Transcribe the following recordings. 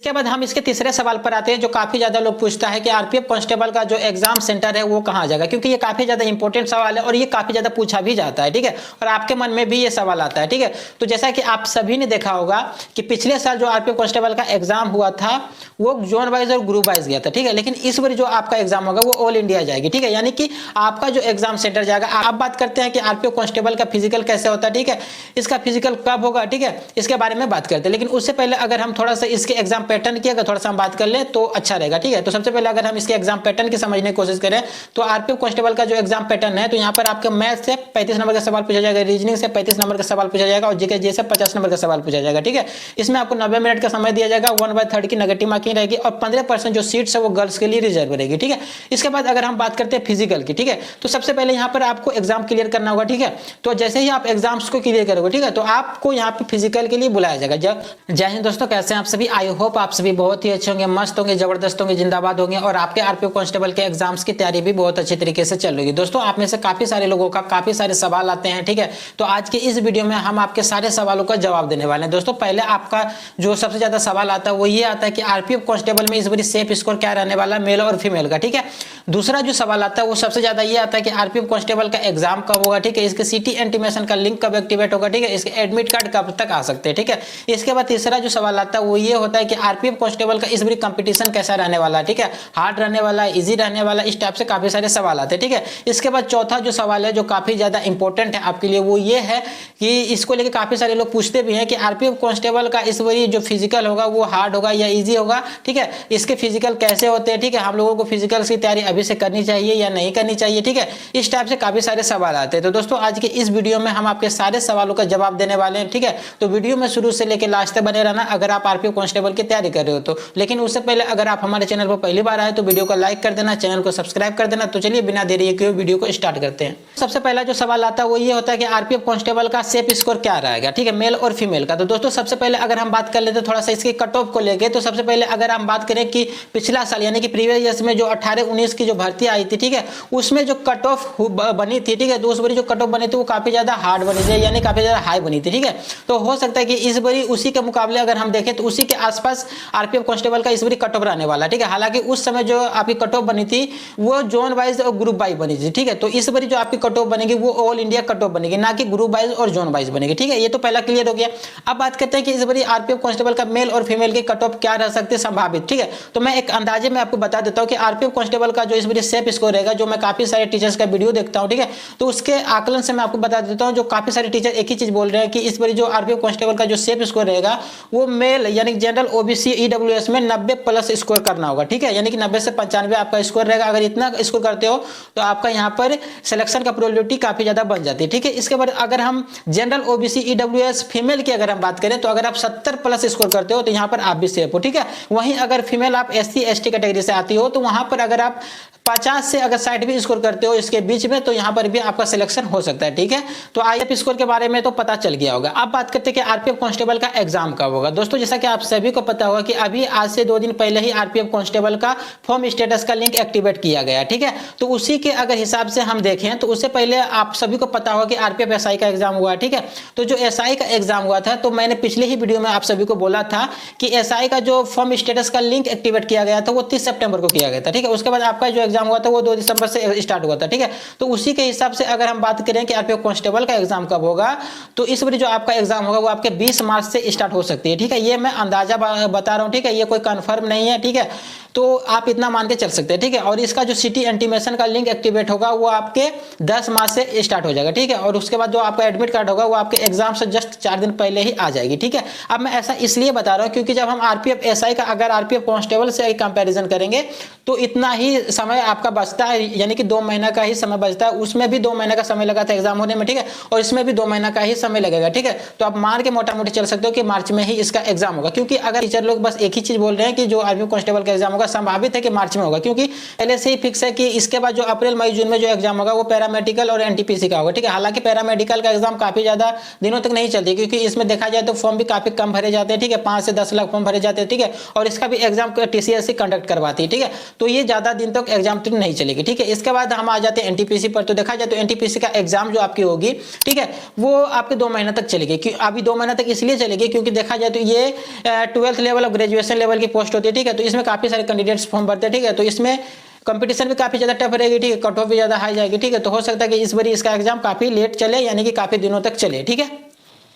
इसके बाद हम इसके तीसरे सवाल पर आते हैं, जो काफी ज्यादा लोग पूछता है कि आरपीएफ कांस्टेबल का जो एग्जाम सेंटर है वो कहाँ जाएगा, क्योंकि ये काफी ज्यादा इंपॉर्टेंट सवाल है और ये काफी ज्यादा पूछा भी जाता है। ठीक है, और आपके मन में भी ये सवाल आता है। ठीक है, तो जैसा कि आप सभी ने देखा होगा कि पिछले साल जो आरपीएफ कांस्टेबल का एग्जाम हुआ था वो जोन वाइज और ग्रुप वाइज गया था। ठीक है, लेकिन इस बार जो आपका एग्जाम होगा वो ऑल इंडिया जाएगी। ठीक है, यानी कि आपका जो एग्जाम सेंटर जाएगा। आप बात करते हैं कि आरपीएफ कांस्टेबल का फिजिकल कैसे होता है। ठीक है, इसका फिजिकल कब होगा, ठीक है, इसके बारे में बात करते हैं। लेकिन उससे पहले अगर हम थोड़ा सा इसके एग्जाम पैटर्न की अगर थोड़ा सा हम बात कर ले तो अच्छा रहेगा। ठीक है, तो सबसे पहले अगर हम इसके एग्जाम पैटर्न की समझने की कोशिश करें तो आरपीएफ कांस्टेबल का जो एग्जाम पैटर्न है, तो यहाँ पर आपके मैथ से 35 नंबर का सवाल पूछा जाएगा, रीजनिंग से 35 नंबर का सवाल पूछा जाएगा और जीके से 50 नंबर का सवाल पूछा जाएगा। ठीक है, इसमें आपको 90 मिनट का समय दिया जाएगा, 1/3 की नेगेटिव मार्किंग रहेगी और 15% जो सीट्स है वो गर्ल्स के लिए रिजर्व रहेगी। ठीक है, इसके बाद अगर हम बात करते हैं फिजिकल की, ठीक है, तो सबसे पहले यहाँ पर आपको एग्जाम क्लियर करना होगा। ठीक है, तो जैसे ही आप एग्जाम्स को क्लियर करोगे, ठीक है, तो आपको यहाँ पे फिजिकल के लिए बुलाया जाएगा। जय हिंद दोस्तों, कैसे हैं आप सभी? आई होप आप सभी बहुत ही अच्छे होंगे, मस्त होंगे, जबरदस्त होंगे, जिंदाबाद होंगे और आपके आरपीएफ कांस्टेबल के एग्जाम्स की तैयारी भी बहुत अच्छे तरीके से चल रही है। दोस्तों, आप में से काफी सारे लोगों का काफी सारे सवाल आते हैं। ठीक है, तो आज के इस वीडियो में हम आपके सारे सवालों का जवाब देने वाले हैं। दोस्तों, पहले आपका जो सबसे ज्यादा सवाल आता है वो ये आता है कि आरपीएफ कांस्टेबल में इस बार सेफ स्कोर क्या रहने वाला, मेल और फीमेल का। ठीक है, दूसरा जो सवाल आता है वो सबसे ज्यादा ये आता है कि आरपीएफ कांस्टेबल का एग्जाम कब होगा। ठीक है, इसके सिटी इंटीमेशन का लिंक कब एक्टिवेट होगा। ठीक है, इसके एडमिट कार्ड कब तक आ सकते हैं। ठीक है, इसके बाद तीसरा जो सवाल आता है वो ये होता है कि आरपीएफ कांस्टेबल का इस बार कंपटीशन कैसा रहने वाला है। ठीक है, हार्ड रहने वाला है, इजी रहने वाला, इस टाइप से काफी सारे सवाल आते हैं। ठीक है, इसके बाद चौथा जो सवाल है जो काफी ज्यादा इंपॉर्टेंट है आपके लिए वो ये है कि इसको लेकर काफी सारे लोग पूछते भी हैं कि आरपीएफ कांस्टेबल का इस बार जो फिजिकल होगा वो हार्ड होगा या इजी होगा। ठीक है, इसके फिजिकल कैसे होते हैं। ठीक है, हम लोगों को फिजिकल की तैयारी अभी से करनी चाहिए या नहीं करनी चाहिए। ठीक है, इस टाइप से काफी सारे सवाल आते हैं। तो दोस्तों, आज के इस वीडियो में हम आपके सारे सवालों का जवाब देने वाले हैं। ठीक है, तो वीडियो में शुरू से लेकर लास्ट तक बने रहना अगर आप आरपीएफ कांस्टेबल की तैयारी कर रहे हो तो। लेकिन उससे पहले अगर आप हमारे चैनल पर पहली बार आए तो वीडियो को लाइक कर देना, चैनल को सब्सक्राइब कर देना। तो चलिए बिना देरी किए वीडियो को स्टार्ट करते हैं। सबसे पहला जो सवाल आता है वो ये होता है कि आरपीएफ कांस्टेबल का सेफ स्कोर क्या रहेगा। ठीक है, मेल और फीमेल का। तो दोस्तों, सबसे पहले अगर हम बात कर लेते हैं थोड़ा सा इसके कट ऑफ को लेके, तो सबसे पहले अगर हम बात करें कि पिछला साल यानी कि प्रीवियस ईयर्स में जो 18-19 की जो भर्ती आई थी, ठीक है, उसमें जो कट ऑफ बनी थी, ठीक है, तो उस बारी जो कट ऑफ बनी थी वो काफी ज्यादा हार्ड बनी थी, यानी काफी ज्यादा हाई बनी थी। ठीक है, तो हो सकता है कि इस बारी उसी के मुकाबले अगर हम देखें तो उसी के आसपास आरपीएफ कांस्टेबल का इस बारी कट ऑफ रहने वाला। ठीक है, हालांकि उस समय जो आपकी कट ऑफ बनी थी वो जोन वाइज और ग्रुप वाइज बनी थी। ठीक है, तो इस बारी जो आपकी कट ऑफ बनेगी वो ऑल इंडिया कट ऑफ बनेगी, ना कि ग्रुप वाइज और जोन वाइज बनेगी। ठीक है, ये तो पहला क्लियर हो गया। अब बात करते हैं कि इस बारी आरपीएफ कांस्टेबल का मेल और फीमेल की कट ऑफ क्या रह सकती है संभावित। ठीक है, तो मैं एक अंदाजे में आपको बता देता हूं कि आरपीएफ कांस्टेबल का जो इस बारी सेफ स्कोर रहेगा, जो मैं काफी सारे टीचर्स का वीडियो देखता हूं, ठीक है, तो उसके आकलन से मैं आपको बता देता हूं, जो काफी सारे टीचर एक ही चीज बोल रहे हैं कि इस बारी जो आरपीएफ कांस्टेबल का जो सेफ स्कोर रहेगा वो मेल यानी जनरल ओबीसी ईडब्ल्यूएस में 90+ स्कोर करना होगा। ठीक है, यानी कि 90 से 95 आपका स्कोर रहेगा। अगर इतना स्कोर करते हो तो आपका यहाँ पर सिलेक्शन का प्रोबेबिलिटी काफी ज्यादा बन जाती है। ठीक है, इसके बाद अगर हम जनरल ओबीसी ईडब्ल्यूएस फीमेल की अगर हम बात करें तो अगर आप 70+ स्कोर करते हो तो यहाँ पर आप भी सेफ हो। ठीक है, वहीं अगर फीमेल आप एससी एसटी कैटेगरी से आती हो तो वहां पर अगर आप 50 से अगर 60 भी स्कोर करते हो इसके बीच में तो यहाँ पर भी आपका सिलेक्शन हो सकता है। ठीक है, तो आईएफ स्कोर के बारे में तो पता चल गया होगा। अब बात करते हैं कि आरपीएफ कांस्टेबल का एग्जाम कब होगा। दोस्तों, जैसा कि आप सभी को पता होगा कि अभी आज से 2 दिन पहले ही आरपीएफ कांस्टेबल का फॉर्म स्टेटस का लिंक एक्टिवेट किया गया। ठीक है, तो उसी के अगर हिसाब से हम देखें तो उससे पहले आप सभी को पता होगा कि आरपीएफ एसआई का एग्जाम हुआ। ठीक है, तो जो एसआई का एग्जाम हुआ था तो मैंने पिछले ही वीडियो में आप सभी को बोला था कि एसआई का जो फॉर्म स्टेटस का लिंक एक्टिवेट किया गया था वो 30 सितंबर को किया गया था। ठीक है, उसके बाद आपका जो एग्जाम हुआ था वो 2 दिसंबर से स्टार्ट हुआ था। ठीक है, तो उसी के हिसाब से अगर हम बात करें कि आरपीएफ कांस्टेबल का एग्जाम कब होगा तो इस बार जो आपका एग्जाम होगा वो आपके 20 मार्च से स्टार्ट हो सकती है। ठीक है, ये मैं अंदाजा बता रहा हूं। ठीक है, ये कोई कंफर्म नहीं है। ठीक है, तो आप इतना मान के चल सकते हैं। ठीक है, और इसका जो सिटी इंटीमेशन का लिंक एक्टिवेट होगा वो आपके 10 मार्च से स्टार्ट हो जाएगा। ठीक है, और उसके बाद जो आपका एडमिट कार्ड होगा वो आपके एग्जाम से जस्ट 4 दिन पहले ही आ जाएगी। ठीक है, अब मैं ऐसा इसलिए बता रहा हूं क्योंकि जब हम आरपीएफ एसआई का अगर आरपीएफ कांस्टेबल से कंपैरिजन करेंगे तो इतना ही समय आपका बचता है, यानी कि 2 महीना का ही समय बचता है। उसमें भी 2 महीने का समय लगा था एग्जाम होने में। ठीक है, और इसमें भी 2 महीना का ही समय लगेगा। ठीक है, तो आप मान के मोटा मोटी चल सकते हो कि मार्च में ही इसका एग्जाम होगा, क्योंकि अगर टीचर लोग बस एक ही चीज बोल रहे हैं कि जो आरपीएफ कांस्टेबल का एग्जाम होगा होगा, संभावित है कि मार्च में होगा, क्योंकि पहले से ही फिक्स है कि इसके बाद जो अप्रैल मई जून में जो एग्जाम होगा वो पैरामेडिकल और एनटीपीसी का होगा, ठीक है। हालांकि पैरामेडिकल का एग्जाम काफी ज्यादा दिनों तक नहीं चलती, क्योंकि इसमें देखा जाए तो फॉर्म भी काफी कम भरे जाते हैं, ठीक है, 5 से 10 लाख फॉर्म भरे जाते हैं, ठीक है। और इसका भी एग्जाम टीसीएस कंडक्ट करवाती है, ठीक है। तो ये ज्यादा दिन तक एग्जाम नहीं चलेगी, ठीक है। इसके बाद हम आ जाते हैं एनटीपीसी पर। तो देखा जाए तो एनटीपीसी का एग्जाम जो आपकी होगी, ठीक है, वो आपके 2 महीने तक चलेगी। अभी 2 महीने तक इसलिए चलेगी क्योंकि देखा जाए तो ये 12th लेवल और ग्रेजुएशन लेवल की पोस्ट होती है, ठीक है। तो इसमें काफी सारे कैंडिडेट्स फॉर्म भरते हैं, ठीक है। तो इसमें कंपटीशन भी काफी ज्यादा टफ रहेगी, ठीक है, कट ऑफ भी ज्यादा हाई जाएगी, ठीक है। तो हो सकता है कि इस बार इसका एग्जाम काफी लेट चले, यानी कि काफी दिनों तक चले, ठीक है।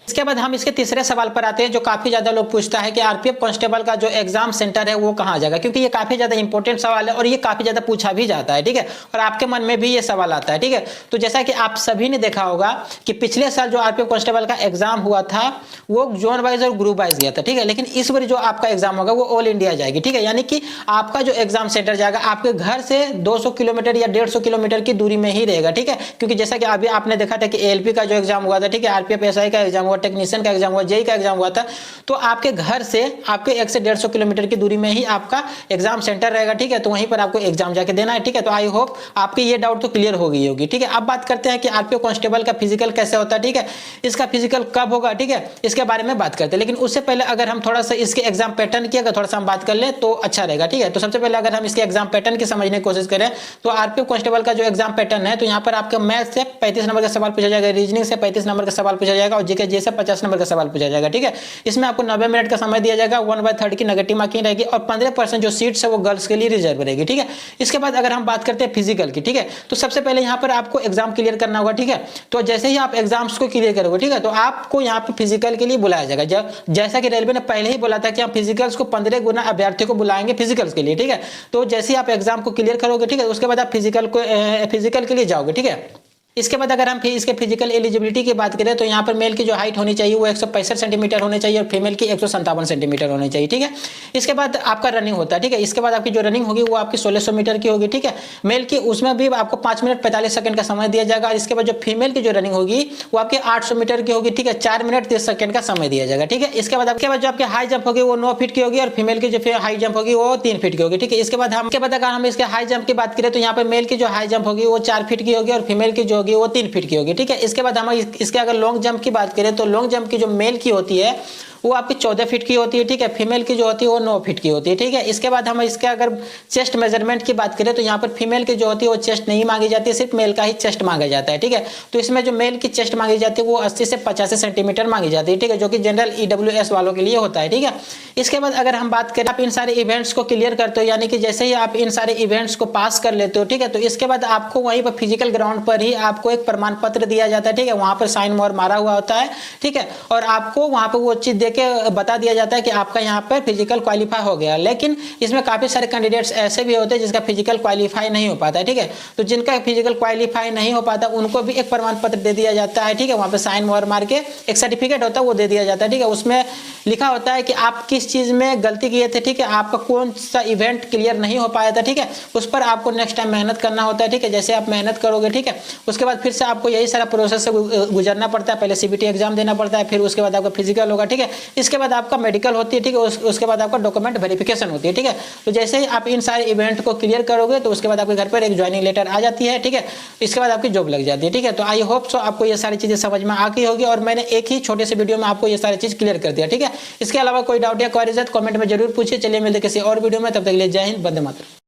इसके बाद हम इसके तीसरे सवाल पर आते हैं, जो काफी ज्यादा लोग पूछता है कि आरपीएफ कांस्टेबल का जो एग्जाम सेंटर है वो कहां जाएगा, क्योंकि ये काफी ज्यादा इंपॉर्टेंट सवाल है और ये काफी ज्यादा पूछा भी जाता है, ठीक है। और आपके मन में भी ये सवाल आता है, ठीक है। तो जैसा कि आप सभी ने देखा होगा कि पिछले साल जो आरपीएफ कांस्टेबल का एग्जाम हुआ था वो जोन वाइज और ग्रुप वाइज गया था, ठीक है। लेकिन इस बार जो आपका एग्जाम होगा वो ऑल इंडिया जाएगी, ठीक है। यानी कि आपका जो एग्जाम सेंटर जाएगा आपके घर से 200 किलोमीटर या 150 किलोमीटर की दूरी में ही रहेगा, ठीक है। क्योंकि जैसा कि अभी आपने देखा था कि एएलपी का जो एग्जाम हुआ था, ठीक है, आरपीएफ एसआई का एग्जाम हुआ, टेक्नीशियन का एग्जाम हुआ, जेई का एग्जाम हुआ था, तो आपके घर से आपके 1 से 150 किलोमीटर की दूरी में ही आपका एग्जाम सेंटर रहेगा, ठीक है। तो वहीं पर आपको एग्जाम जाके देना है, ठीक है। तो आई होप आपकी ये डाउट तो क्लियर हो गई होगी, ठीक है। अब बात करते हैं कि आरपीएफ कांस्टेबल का फिजिकल कैसे होता है, ठीक है, इसका फिजिकल कब होगा, ठीक है, इसके बारे में बात करते हैं। लेकिन उससे पहले अगर हम थोड़ा सा इसके एग्जाम पैटर्न की अगर थोड़ा सा हम बात कर ले तो अच्छा रहेगा, ठीक है। तो सबसे पहले अगर हम इसके एग्जाम पैटर्न की समझने की कोशिश करें तो आरपीएफ कांस्टेबल का जो एग्जाम पैटर्न है, तो यहाँ पर आपका मैथ से 35 नंबर का सवाल पूछा जाएगा, रीजनिंग से 35 नंबर का सवाल पूछा जाएगा और जीके से 50 नंबर का सवाल पूछा जाएगा, ठीक है। इसमें आपको 90 मिनट का समय दिया जाएगा, 1/3 की नेगेटिव मार्किंग रहेगी और 15% जो सीट्स है वो गर्ल्स के लिए रिजर्व रहेगी, ठीक है। इसके बाद अगर हम बात करते हैं फिजिकल की, ठीक है, तो सबसे पहले यहाँ पर आपको एग्जाम क्लियर करना होगा, ठीक है। तो जैसे ही आप एग्जाम्स को क्लियर करोगे, ठीक है, तो आपको यहाँ पे फिजिकल के लिए बुलाया जाएगा। जैसा कि रेलवे ने पहले ही बोला था कि हम फिजिकल्स को 15 गुना अभ्यर्थियों को बुलाएंगे फिजिकल्स के लिए, ठीक है। तो जैसे ही आप एग्जाम को क्लियर करोगे, ठीक है, उसके बाद आप फिजिकल के लिए जाओगे, ठीक है। इसके बाद अगर हम इसके फिजिकल एलिजिबिलिटी की बात करें तो यहाँ पर मेल की जो हाइट होनी चाहिए वो 165 सेंटीमीटर होनी चाहिए और फीमेल की 157 सेंटीमीटर होनी चाहिए, ठीक है। इसके बाद आपका रनिंग होता है, ठीक है। इसके बाद आपकी जो रनिंग होगी वो आपकी 1600 मीटर की होगी, ठीक है, मेल की। उसमें भी आपको 5 मिनट 45 सेकंड का समय दिया जाएगा। इसके बाद जो फीमेल की जो रनिंग होगी वो आपकी 800 मीटर की होगी, ठीक है, 4 मिनट 30 सेकंड का समय दिया जाएगा, ठीक है। इसके बाद जो आपकी हाई जंप होगी वो 9 फीट की होगी और फीमेल की जो हाई जंप होगी वो 3 फीट की होगी, ठीक है। इसके बाद अगर हम इसके हाई जंप की बात करें तो यहाँ पर मेल की जो हाई जंप होगी वो 4 फीट की होगी और फीमेल की जो होगी वो 3 फीट की होगी, ठीक है। इसके बाद हम इसके अगर लॉन्ग जंप की बात करें तो लॉन्ग जंप की जो मेल की होती है वो आपकी 14 फीट की होती है, ठीक है, फीमेल की जो होती है वो 9 फीट की होती है, ठीक है। इसके बाद हम इसके अगर चेस्ट मेजरमेंट की बात करें तो यहाँ पर फीमेल की जो होती है वो चेस्ट नहीं मांगी जाती है, सिर्फ मेल का ही चेस्ट मांगा जाता है, ठीक है। तो इसमें जो मेल की चेस्ट मांगी जाती है वो 80 से 85 सेंटीमीटर मांगी जाती है, ठीक है, जो कि जनरल ईडब्ल्यूएस वालों के लिए होता है, ठीक है। इसके बाद अगर हम बात करें आप इन सारे इवेंट्स को क्लियर करते हो, यानी कि जैसे ही आप इन सारे इवेंट्स को पास कर लेते हो, ठीक है, तो इसके बाद आपको वहीं पर फिजिकल ग्राउंड पर ही आपको एक प्रमाण पत्र दिया जाता है, ठीक है, वहां पर साइन मोहर मारा हुआ होता है, ठीक है, और आपको वहां पर वो चीज देके बता दिया जाता है कि आपका यहाँ पर फिजिकल क्वालिफाई हो गया। लेकिन इसमें काफी सारे कैंडिडेट्स ऐसे भी होते हैं जिसका फिजिकल क्वालिफाई नहीं हो पाता है, ठीक है। तो जिनका फिजिकल क्वालिफाई नहीं हो पाता उनको भी एक प्रमाण पत्र दे दिया जाता है, ठीक है, वहां पर साइन मोहर मार के एक सर्टिफिकेट होता है वो दे दिया जाता है, ठीक है। उसमें लिखा होता है कि आप किस चीज में गलती किए थे, ठीक है, आपका कौन सा इवेंट क्लियर नहीं हो पाया था, ठीक है, उस पर आपको नेक्स्ट टाइम मेहनत करना होता है, ठीक है। जैसे आप मेहनत करोगे, ठीक है, उसके बाद फिर से आपको यही सारा प्रोसेस से गुजरना पड़ता है। पहले सीबीटी एग्जाम देना पड़ता है, फिर उसके बाद आपका फिजिकल होगा, ठीक है, इसके बाद आपका मेडिकल होती है, ठीक है, उसके बाद आपका डॉक्यूमेंट वेरिफिकेशन होती है, ठीक है। तो जैसे ही आप इन सारे इवेंट को क्लियर करोगे तो उसके बाद आपके घर पर एक ज्वाइनिंग लेटर आ जाती है, ठीक है, इसके बाद आपकी जॉब लग जाती है, ठीक है। तो आई होप सो आपको ये सारी चीजें समझ में आ गई होगी और मैंने एक ही छोटे से वीडियो में आपको ये सारी चीज क्लियर कर दिया, ठीक है। इसके अलावा कोई डाउट या क्वेरीज है कमेंट में जरूर पूछिए। चलिए मिलते किसी और वीडियो में, तब तक के लिए जय हिंद, वंदे मातरम।